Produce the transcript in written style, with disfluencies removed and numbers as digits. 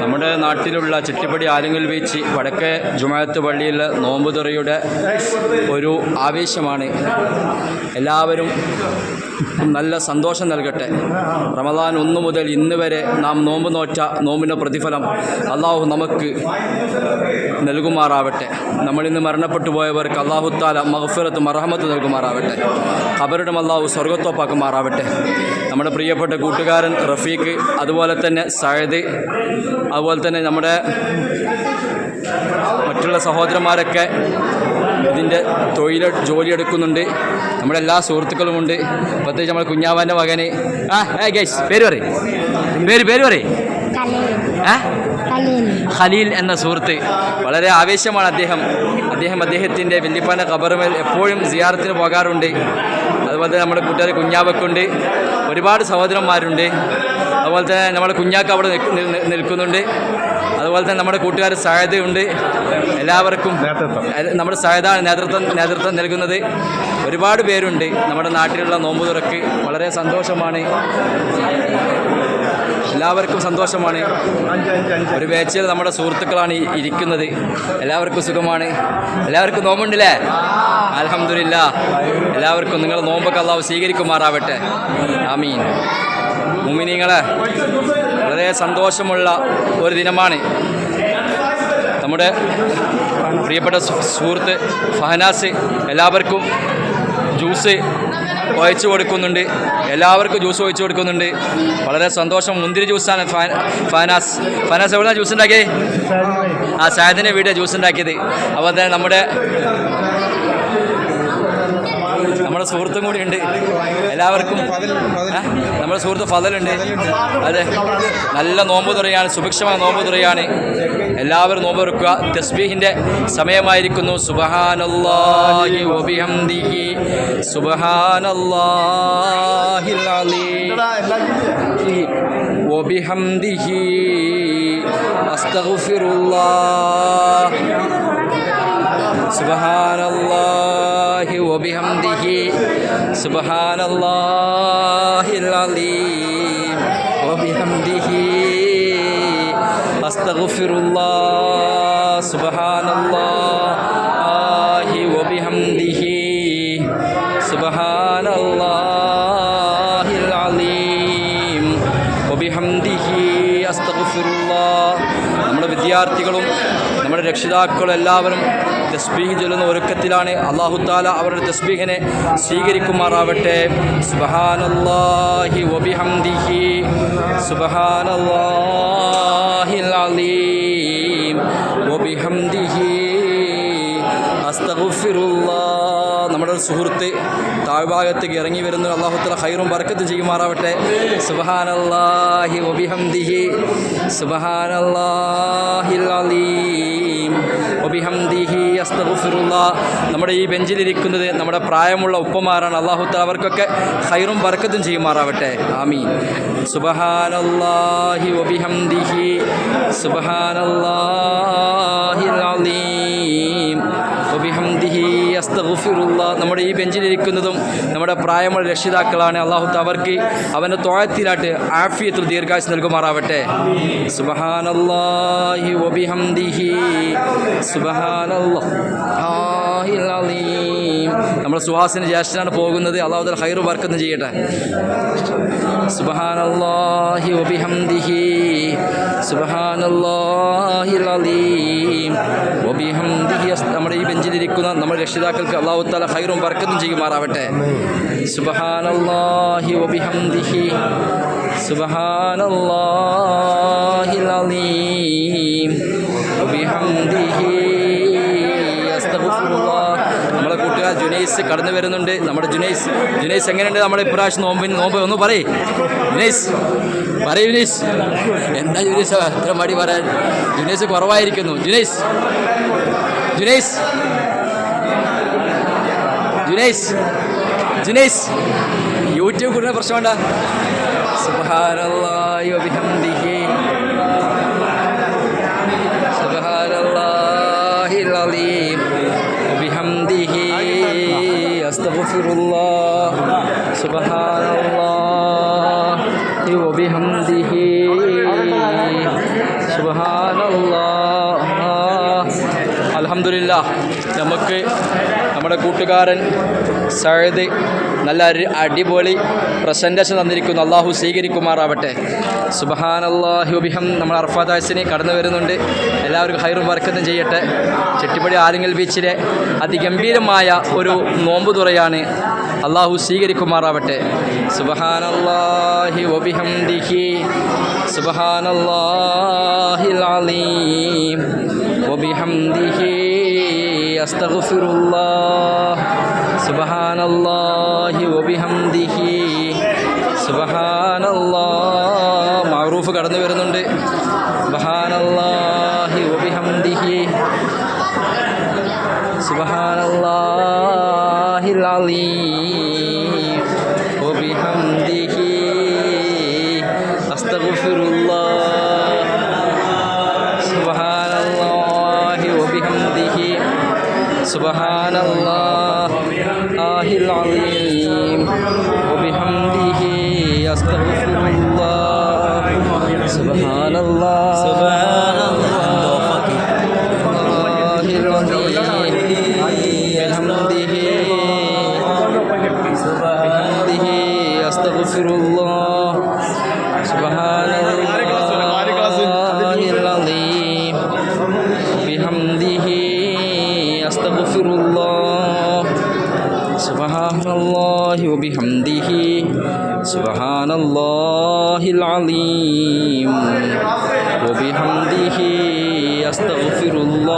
നമ്മുടെ നാട്ടിലുള്ള ചിട്ടിപ്പടി ആലുങ്ങൽ ബീച്ച് വടക്കേ ജുമാഅത്ത് പള്ളിയിലെ നോമ്പുതുറയുടെ ഒരു ആവേശമാണ്. എല്ലാവരും നല്ല സന്തോഷം നൽകട്ടെ. റമദാൻ 1 മുതൽ ഇന്ന് വരെ നാം നോമ്പ് നോറ്റ നോമ്പിൻ്റെ പ്രതിഫലം അള്ളാഹു നമുക്ക് നൽകുമാറാവട്ടെ. നമ്മളിന്ന് മരണപ്പെട്ടു പോയവർക്ക് അള്ളാഹു താല മഗ്ഫിറത്ത് മർഹമത്ത് നൽകുമാറാവട്ടെ. ഖബറിടം അള്ളാഹു സ്വർഗത്തോപ്പാക്കുമാറാവട്ടെ. നമ്മുടെ പ്രിയപ്പെട്ട കൂട്ടുകാരൻ റഫീഖ്, അതുപോലെ തന്നെ സയദ്, അതുപോലെ തന്നെ നമ്മുടെ മറ്റുള്ള സഹോദരന്മാരൊക്കെ ഇതിൻ്റെ ജോലിയെടുക്കുന്നുണ്ട്. നമ്മുടെ എല്ലാ സുഹൃത്തുക്കളുമുണ്ട്. പ്രത്യേകിച്ച് നമ്മുടെ കുഞ്ഞാവാൻ്റെ മകന് ഗൈസ് പേര് പറയും ഖലീൽ എന്ന സുഹൃത്ത്. വളരെ ആവേശമാണ് അദ്ദേഹത്തിൻ്റെ വല്യപ്പാൻ്റെ ഖബറുമേൽ എപ്പോഴും സിയാറത്തിന് പോകാറുണ്ട്. അതുപോലെ തന്നെ നമ്മുടെ കൂട്ടുകാർ കുഞ്ഞാവക്കുണ്ട്, ഒരുപാട് സഹോദരന്മാരുണ്ട്. അതുപോലെ തന്നെ നമ്മുടെ കുഞ്ഞാക്ക് അവിടെ നിൽക്കുന്നുണ്ട്. അതുപോലെ തന്നെ നമ്മുടെ കൂട്ടുകാർ സയദ് ഉണ്ട്. എല്ലാവർക്കും നമ്മുടെ സയദാണ് നേതൃത്വം നൽകുന്നത്. ഒരുപാട് പേരുണ്ട് നമ്മുടെ നാട്ടിലുള്ള നോമ്പ് തുറക്ക്. വളരെ സന്തോഷമാണ്, എല്ലാവർക്കും സന്തോഷമാണ്. ഒരു ബാച്ചിൽ നമ്മുടെ സുഹൃത്തുക്കളാണ് ഇരിക്കുന്നത്. എല്ലാവർക്കും സുഖമാണ്. എല്ലാവർക്കും നോമ്പുണ്ടല്ലേ? അൽഹംദുലില്ലാ. എല്ലാവർക്കും നിങ്ങളുടെ നോമ്പൊക്കെ അല്ലാഹു സ്വീകരിക്കുമാറാവട്ടെ. ആമീൻ. മുഅ്മിനീങ്ങളെ, വളരെ സന്തോഷമുള്ള ഒരു ദിനമാണ്. നമ്മുടെ പ്രിയപ്പെട്ട സുഹൃത്ത് ഫഹനാസ് എല്ലാവർക്കും ജ്യൂസ് ഒഴിച്ചു കൊടുക്കുന്നുണ്ട്. വളരെ സന്തോഷം. മുന്തിരി ജ്യൂസാണ് ഫഹനാസ് എവിടെയാണ് ജ്യൂസ് ഉണ്ടാക്കിയത്? സയദിൻ്റെ വീട്ടിൽ ജ്യൂസ് ഉണ്ടാക്കിയത്. അപ്പോൾ തന്നെ നമ്മുടെ സുഹൃത്തും കൂടി ഉണ്ട്. എല്ലാവർക്കും നമ്മുടെ സുഹൃത്ത് ഫദലുണ്ട്. അതെ, നല്ല നോമ്പ് തുറയാണ്, സുഭിക്ഷമായ നോമ്പ് തുറയാണ്. എല്ലാവരും നോമ്പ് തുറക്കുക. തസ്ബീഹിൻ്റെ സമയമായിരിക്കുന്നു. സുബ്ഹാനല്ലാഹി വബിഹംദിഹി സുബ്ഹാനല്ലാഹിൽ അലീം വബിഹംദിഹി അസ്തഗ്ഫിറുല്ലാഹ് സുബ്ഹാനല്ലാഹി വബിഹംദിഹി സുബ്ഹാനല്ലാഹിൽ അലീം വബിഹംദിഹി അസ്തഗ്ഫിറുല്ലാഹ് സുബ്ഹാനല്ലാഹി വബിഹംദിഹി സുബ്ഹാനല്ലാഹിൽ അലീം വബിഹംദിഹി അസ്തഗ്ഫിറുല്ലാഹ്. നമ്മുടെ വിദ്യാർത്ഥികളും നമ്മുടെ രക്ഷിതാക്കളും എല്ലാവരും തസ്ബീഹ് ചൊല്ലുന്ന ഒരുക്കത്തിലാണ്. അല്ലാഹു തആല അവരുടെ തസ്ബീഹിനെ സ്വീകരിക്കുമാറാവട്ടെ. സുബ്ഹാനല്ലാഹി വബിഹംദിഹി സുബ്ഹാനല്ലാഹിൽ അലീം വബിഹംദിഹി അസ്തഗ്ഫിറുല്ലാഹ്. നമ്മുടെ ഒരു സുഹൃത്ത് താഴ്ഭാഗത്തേക്ക് ഇറങ്ങി വരുന്നത് അല്ലാഹു തആല ഖൈറും ബർക്കത്തും ചെയ്യുമാറാവട്ടെ. സുബ്ഹാനല്ലാഹി വബിഹംദിഹി സുബ്ഹാനല്ലാഹിൽ അലീം വബിഹംദിഹി അസ്തഗ്ഫിറുല്ലാഹ്. നമ്മുടെ ഈ ബെഞ്ചിലിരിക്കുന്നത് നമ്മുടെ പ്രായമുള്ള ഉപ്പമാരാണ്. അല്ലാഹു തആല അവർക്കൊക്കെ ഖൈറും ബർക്കത്തും ചെയ്യുമാറാവട്ടെ. ആമീൻ. സുബ്ഹാനല്ലാഹി വബിഹംദിഹി സുബ്ഹാനല്ലാഹിൽ അലീം വബിഹംദിഹി അസ്തഗ്ഫിറുല്ലാഹ്. നമ്മുടെ ഈ ബെഞ്ചിലിരിക്കുന്നതും നമ്മുടെ പ്രായമുള്ള രക്ഷിതാക്കളാണ്. അല്ലാഹു തആല അവർക്ക് അവൻ്റെ ത്വഅത്തിലായിട്ട് ആഫിയത്തുൽ ദീർഘായുസ് നൽകുമാറാവട്ടെ. സുബ്ഹാനല്ലാഹി വബിഹംദിഹി സുബ്ഹാനല്ലാഹിൽ അലീം. നമ്മുടെ സുഹാസിന് ജ്യേഷ്ഠനാണ് പോകുന്നത്. അല്ലാഹു തആല ഖൈറു ബർക്കത്ത് ചെയ്യട്ടെ. സുബ്ഹാനല്ലാഹി വബിഹംദിഹി സുബ്ഹാനല്ലാഹിൽ അലീം വബിഹംദിഹി. നമ്മുടെ ഈ ബെഞ്ചിലിരിക്കുന്ന നമ്മുടെ രക്ഷിതാക്കൾക്ക് അല്ലാഹു തആല ഖൈറും ബർക്കത്തും ചെയ്യുമാറാവട്ടെ. സുബ്ഹാനല്ലാഹി വബിഹംദിഹി സുബ്ഹാനല്ലാഹിൽ അലീം വബിഹംദിഹി അസ്തഗ്ഫിറുല്ലാഹ്. നമ്മുടെ കൂട്ടുകാർ ജുനൈസ് കടന്നു വരുന്നുണ്ട്. നമ്മുടെ ജുനൈസ് എങ്ങനെയുണ്ട്? നമ്മുടെ ഇപ്രാവശ്യം നോമ്പ് ഒന്ന് പറയ് ജുനൈസ്. എന്താ ജുനൈസ് എത്ര മടി പറയാൻ? ജുനൈസ് കുറവായിരിക്കുന്നു. ജുനൈസ് യൂട്യൂബ് കൂടുന്ന പ്രശ്നം വേണ്ട. സുബ്ഹാനല്ലാഹി വബിഹംദിഹി സുബ്ഹാനല്ലാഹിൽ അലീം വബിഹംദിഹി അസ്തഗ്ഫിറുല്ലാഹ് അസ്തഗ്ഫിറുല്ലാഹ് സുബ്ഹാനല്ലാഹി വബിഹംദിഹി സുബ്ഹാനല്ലാഹ്. അൽഹംദുലില്ലാഹ്, നമുക്ക് നമ്മുടെ കൂട്ടുകാരൻ സഅദ് നല്ല അടിപൊളി പ്രസൻറ്റേഷൻ തന്നിരിക്കുന്നു. അള്ളാഹു സ്വീകരിക്കുമാറാവട്ടെ. സുബ്ഹാനല്ലാഹി വബിഹംദി. നമ്മൾ അർഫാത്ത് ഹസനി കടന്നു വരുന്നുണ്ട്. എല്ലാവർക്കും ഹൈറും ബർക്കത്തും ചെയ്യട്ടെ. ചെട്ടിപ്പടി ആലിങ്ങൽ ബീച്ചിലെ അതിഗംഭീരമായ ഒരു നോമ്പ് തുറയാണ്. അള്ളാഹു സ്വീകരിക്കുമാറാവട്ടെ. സുബ്ഹാനല്ലാഹി വബിഹംദിഹി സുബ്ഹാനല്ലാഹിൽ അലീം വബിഹംദിഹി അസ്തഗ്ഫിറുല്ലാഹ് സുബ്ഹാനല്ലാഹി വബിഹംദിഹി സുബ്ഹാനല്ലാഹ്. മഅറൂഫ് കടന്നു വരുന്നുണ്ട്. സുബ്ഹാനല്ലാഹി വബിഹംദിഹി സുബ്ഹാനല്ലാഹിൽ അലീം വബിഹംദിഹി അസ്തഗ്ഫിറുല്ലാഹ് സുബ്ഹാനല്ലാഹി വബിഹംദിഹി സുബ്ഹാനല്ലാഹിൽ അലീം വബിഹംദിഹി അസ്തഗ്ഫിറുല്ലാഹ് സുബ്ഹാനല്ലാഹിൽ അലീം ബിഹംദിഹി അസ്തഗ്ഫിറുല്ലാഹ് സുബ്ഹാനല്ലാഹിൽ അലീം ബിഹംദിഹി അസ്തഗ്ഫിറുല്ലാഹ് സുബ്ഹാനല്ലാഹി വബിഹംദിഹി സുബ്ഹാനല്ലാഹിൽ അലീം വബിഹംദിഹി അസ്തഗ്ഫിറുല്ലാഹ്